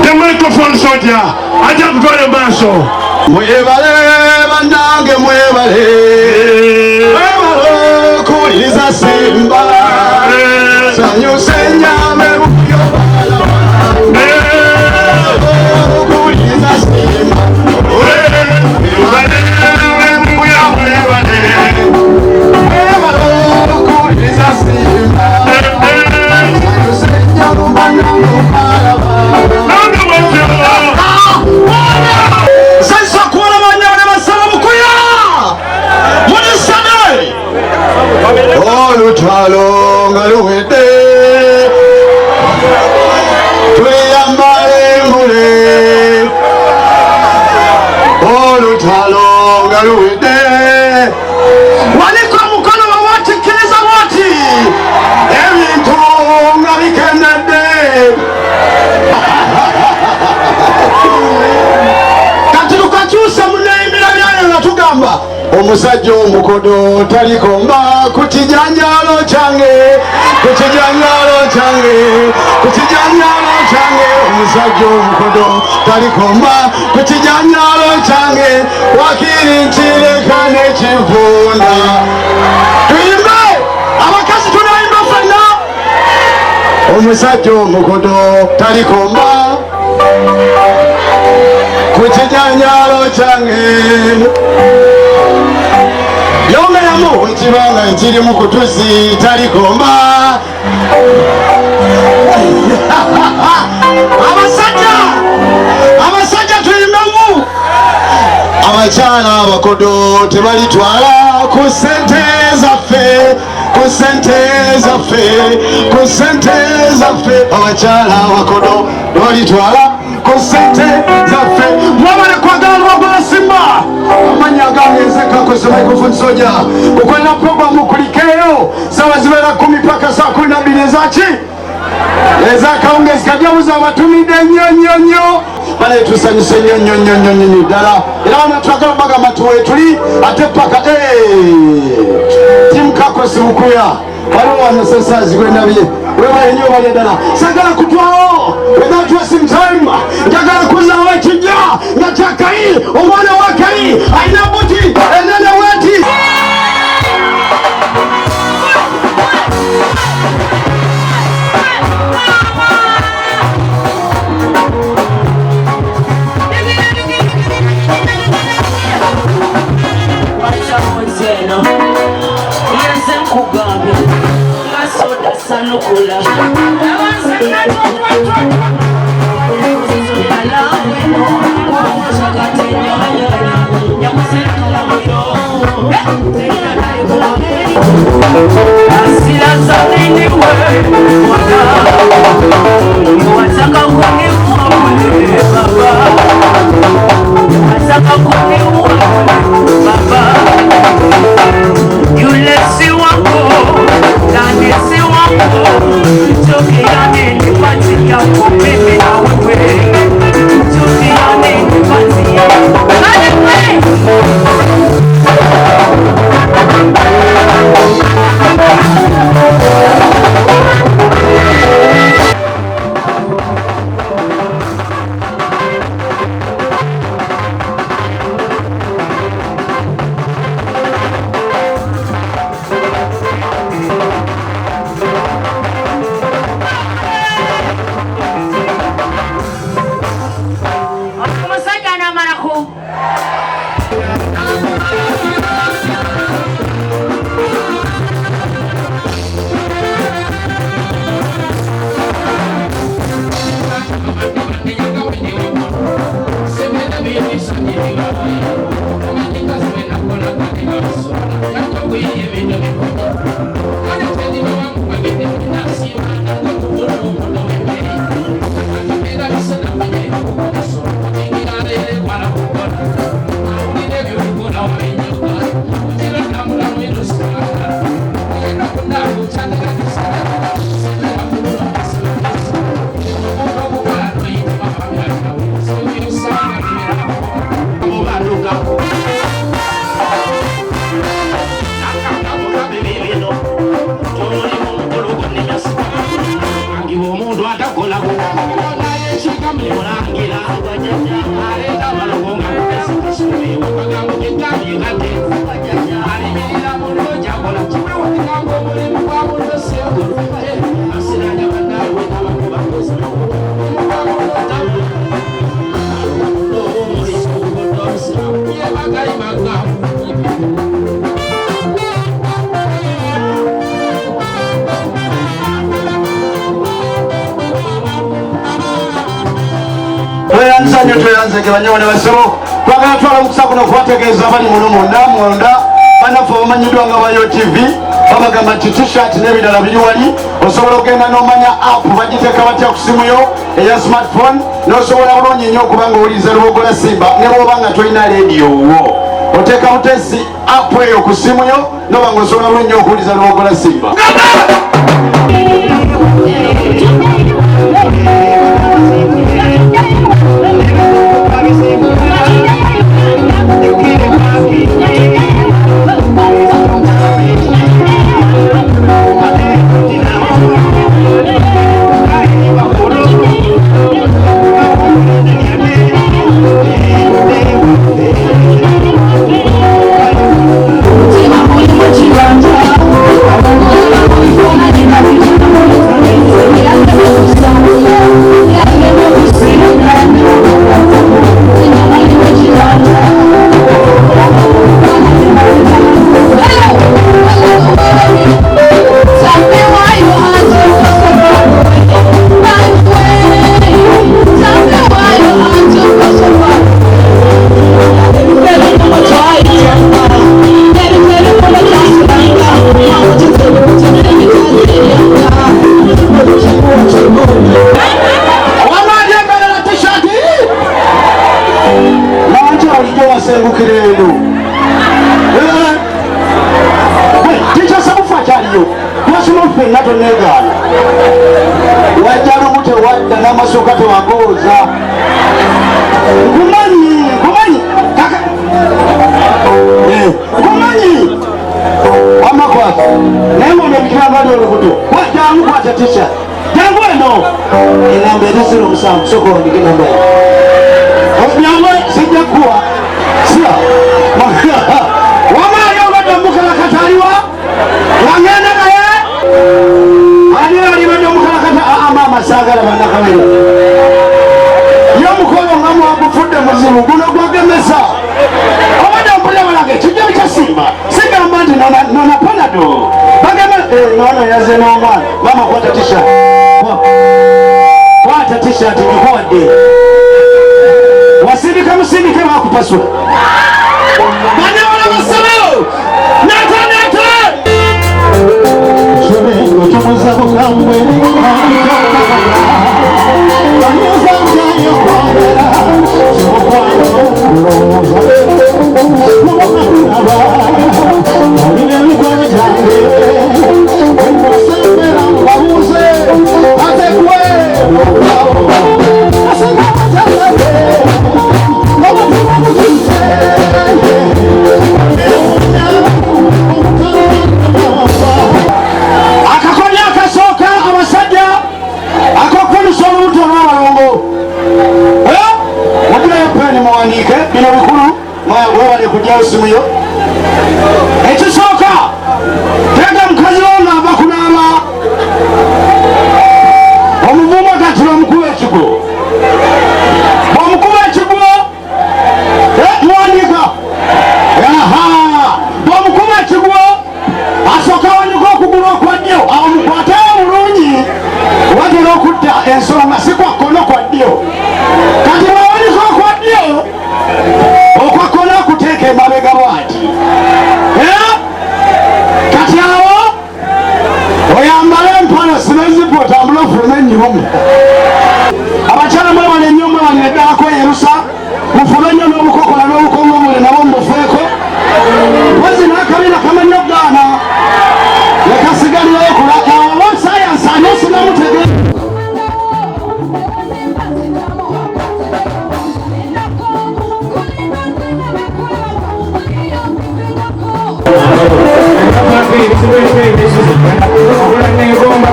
The microphone soldier. I just got a marshal. Mwebale banange mwebale. Mwebale kuliza simba. Sanyo senyame buyo bala. Kuliza simba. Mwebale buyo mwebale. Mwebale kuliza simba. Sanyo senyame banange bala. Olutalo ngaluwedde tuliyambale ngule olutalo ngaluwedde waliko omukono wawatikiriza wati ebintu nga bikendedde kati tukakyusa munayimbira byayo nga tugamba omusajja omukodo talikomba ku kijanjalo kyange ku kijanjalo kyange ku kijanjalo kyange omusajja omukodo talikomba ku kijanjalo kyange wakiri ntireka n'ekivunda tuyimbe abakazi tunayimba ffenna omusajja omukodo talikomba ku kijanjalo kyange yongeramu ekibanga nkirimu kutusi talikomba abasajja tuyimbemu abakyala abakodo tebalitwala ku sente zaffe ku sente zaffe ku sente zaffe abakyala abakodo tebalitwala ku sente zaffe mwabale kwagala lwagala simba amanya agangenzeka kwese microphone soja ukwenda programu kulikeyo sawa zibera 10 paka saa 12 ezaki ezakaongezi kajabuza abatumide nnyonnyonnyo bale tusanyuse nnyonnyonnyo ddala era wano twagala baga matuwe tuli ate paka timu kakosi mukuya waliwo wano sensaazi gwendabye webaye nnyo balye ddala sagala kutwawo without wasting time njagala kuzaawo ekijja nga kyakayi omwana wakayi alina buti enene weti Sanukula Omuntu atakola kukola yeshika mlimola Tuyanze banyone basebo twagala twala mukisa kuno kubategeeza bali muno munda banafu bamanyidwa nga bayo TV babagamba nti t-shirt n'ebirala biri wali osobola okugenda n'omanya app bagiteeka batya ku simu yo eya smartphone n'osobola bulungi nnyo okuba nga owuliriza Lubogola Simba ne bw'oba nga tolina radio wo oteeka butesi app eyo ku simu yo noba nga osobola bulungi nnyo okuwuliriza Lubogola Simba.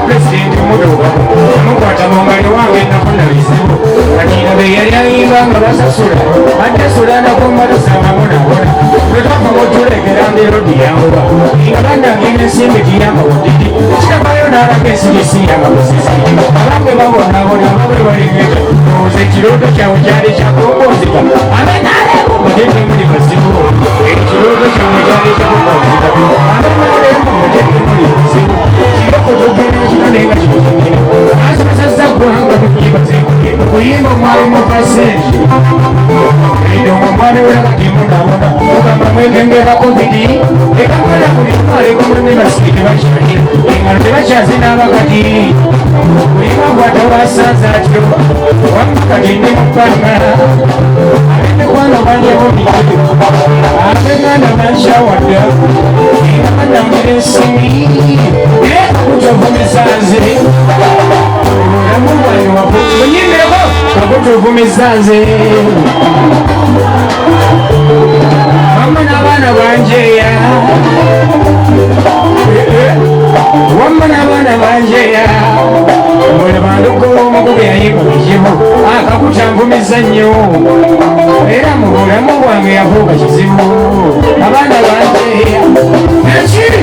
Presidente Mudoba, non guarda, non vai, non va, non va, non va, banga basasula atasula nakumbalusanga munabona lwetwava mutulekera nderodi yanguba nga bandange n'ensimbi tiyamawodidi kitabayo n'alaga ensigisi yamakosisi abange babonabona babwe balengeta oze ekirooto kyabwe kyali kyakombozika amenaleemu mutete muli basibu ekirooto kyabwe kyali kyakombozika amenaleemu mutete muli basibu kirokotogera ekinonenga kikuzimira asomesazza ggwanga kukibazeekuge kuyimba omwalimu pasenti eidongo omwana welakatimunabona ogamba mwegengera covid ekamala buli mwalekomune basikiti bakyali engalo tebakyazina abakati kuyimba gwata basanza atyo wamukati ndi mubbanga abemikwano banjabo mikido abenganda banshawadda engamanyamira ensimi kutovumisanze olamu bwange wakunyimeko wakutovumisanze wamma n'abaana banjeya wamma n'abaana banjeya ole bandugoba omukubi yayimba ekibu akakutanvumiza nnyo era mu bulamu bwange yafuuka kizibu abaana banjeya nekiri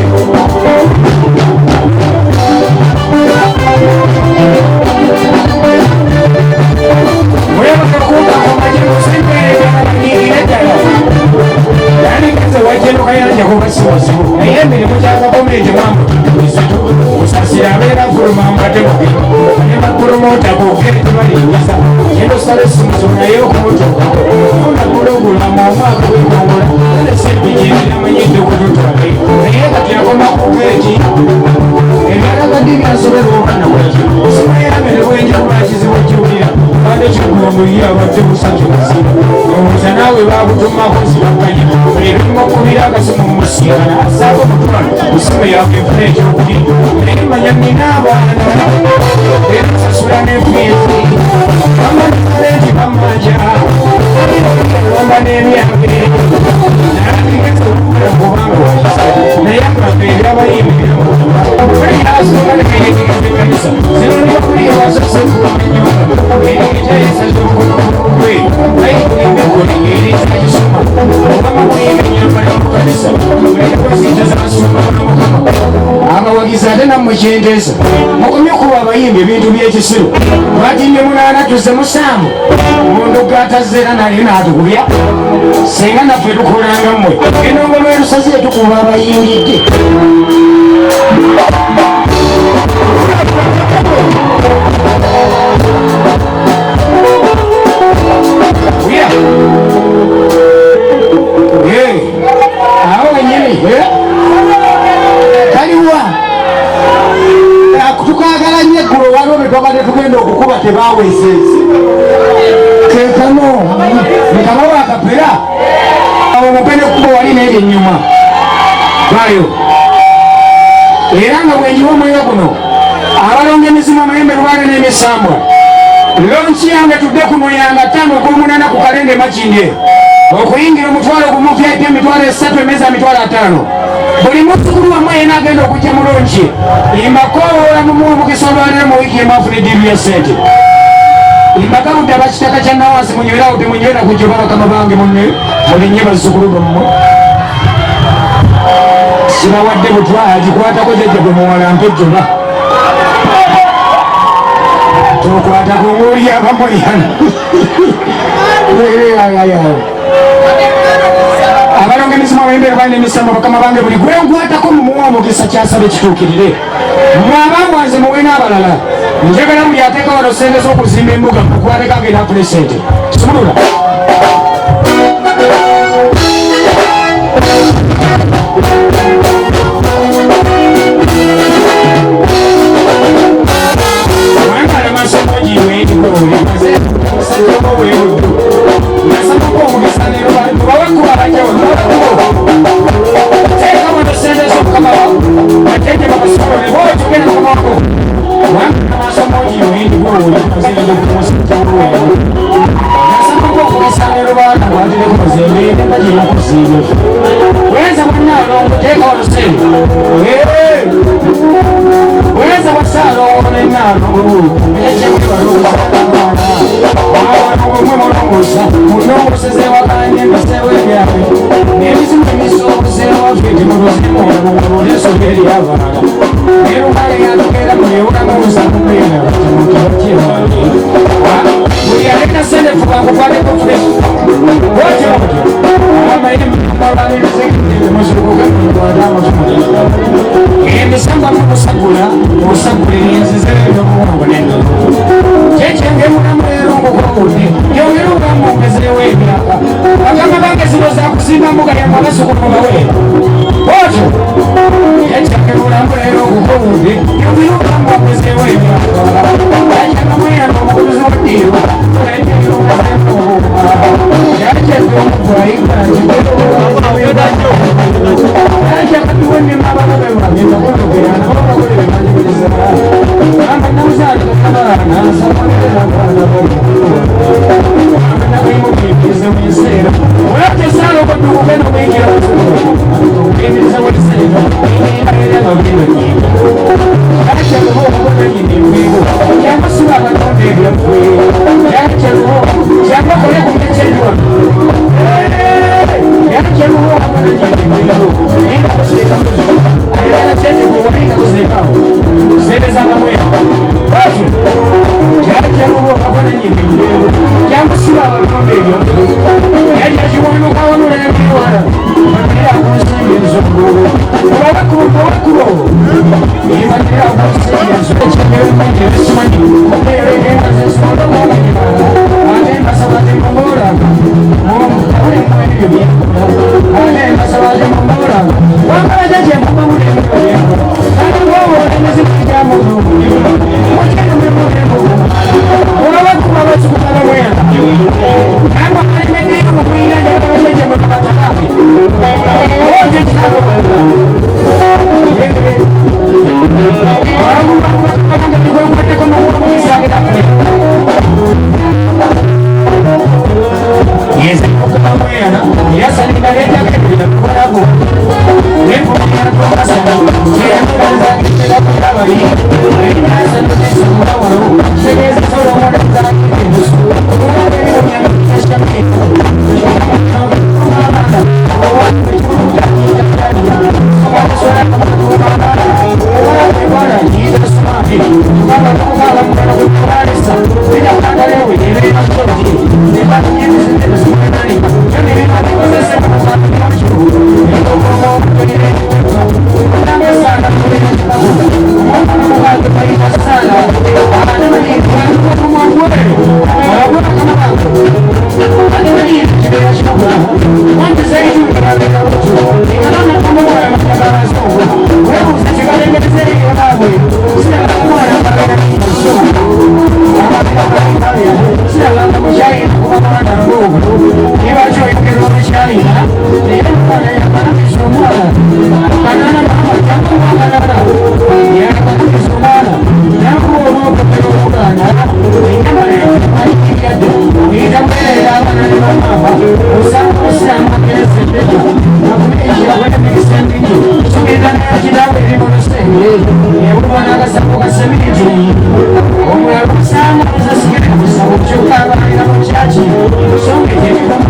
wajjenukayanja kubasiwasibu naye emirimu gyagavumenti mwambututuisitu osasira abeera fulumambatemuge nebapromota bogeretubalingiza yendosala esimuzo naye okumutuukako onagulogulamu omwaka wekongola nesebijendiramanyidde okututwale naye kati akoma kugeeti ebyalagadi byasoberwa omwana bweki simayamene bwenjakuba kizibu kiwulira bade kigulomulira abadde busajubazira omuza naawe bakutumako zibakanya ebimukubira akasimu mumusingana asaako mutwalo musimu yawe enfuna ekyokuli naye manya nina abaana erasasula nefiizi bamanalenti bamanja wamba n'emyange nayagigeza okukola kubanga wakisa naye akabeera abayimbira muliasoma nekeyegegezekanisa zinoniokuliya wasasekuwamenyonga erigitayesaza omukonokulugwe ayikulimbekoli erikakisoma obama kuyimenyambala mukanisa olekwasinta zasoma nomukama abawagizi ate nammwe kyenteesa mukomye okuba abayimba ebintu byekisiru batimye munaana tuze musanvu omuntu gatazeera naye natukubya senga naffe tukolanga mmwe enongo lwerusazi etukuba abayimbidde awo wenyini kaliwa tukagala nnyo eggulo waliwo betwabadde tugenda okukuba tebawesezi kekano mukama wakapera omupene kuba wali neeri ennyuma bayo era nga bwenjiwa omwoyo guno abalonga emizimu amayembe lwale n'emisambwa lonki yange tudde kuno yanga 5 ku kalende makindye okuyingira omutwalo gumu vip emitwalo 3 emeza emitwalo 5 buli mutukulu wamwe yena agenda okujja mulonki imbakowoola mumukisa olwaliro mu wiiki emafuna ediiru ya sente imbagabudde abakitaka kya nawansi munywerawo temunywera kujoba bakama bange munne mulinye bazzukulu bammwe kibawadde butwala gikwatako jajja gwe muwalampe ejjoba tokwata kuwuli abamoyana abalonga emizimu abayimbe balina emisambo bakama bange buli gwenkwatako mumuwa omukisa kyasabe kituukirire mwabamwanze muwe n'abalala njagala buli ateeka wano sente z'okuzimba embuga mukwateko agenda afune sente kimulula kusa munongo seze wakanye mbasewe byawe n'ebizibu ebisoobozera wafite mu luzimu olw'esoberi y'abalala era umale yatokera muyeulamuusa kubeera batimukibakirwani buli alina sente fubakukwateko fulefu bwotyo amairimu abalabirizekitere musukuga mukwatamusumuli emisamba mukusagula osagulira enzizerenobuwongo n'endodo kyekyange mulamu leero ngukokude yongera ogamu ongezerewo emyaka bagamba bange zino zakusimba mbuga yamabasukulu baweera bwotyo kyekyange mulamu leero ngukokude yongera ogamu ongezerewo emyaka yakyanga mweyanga omukozi woddiiro Omwe akusanga kuzasigara kusaba kyokka abalira mu kyaki songa ekyekimu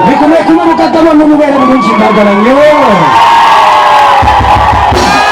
Nikomee kumbuka kama Mungu wewe ni mjinga.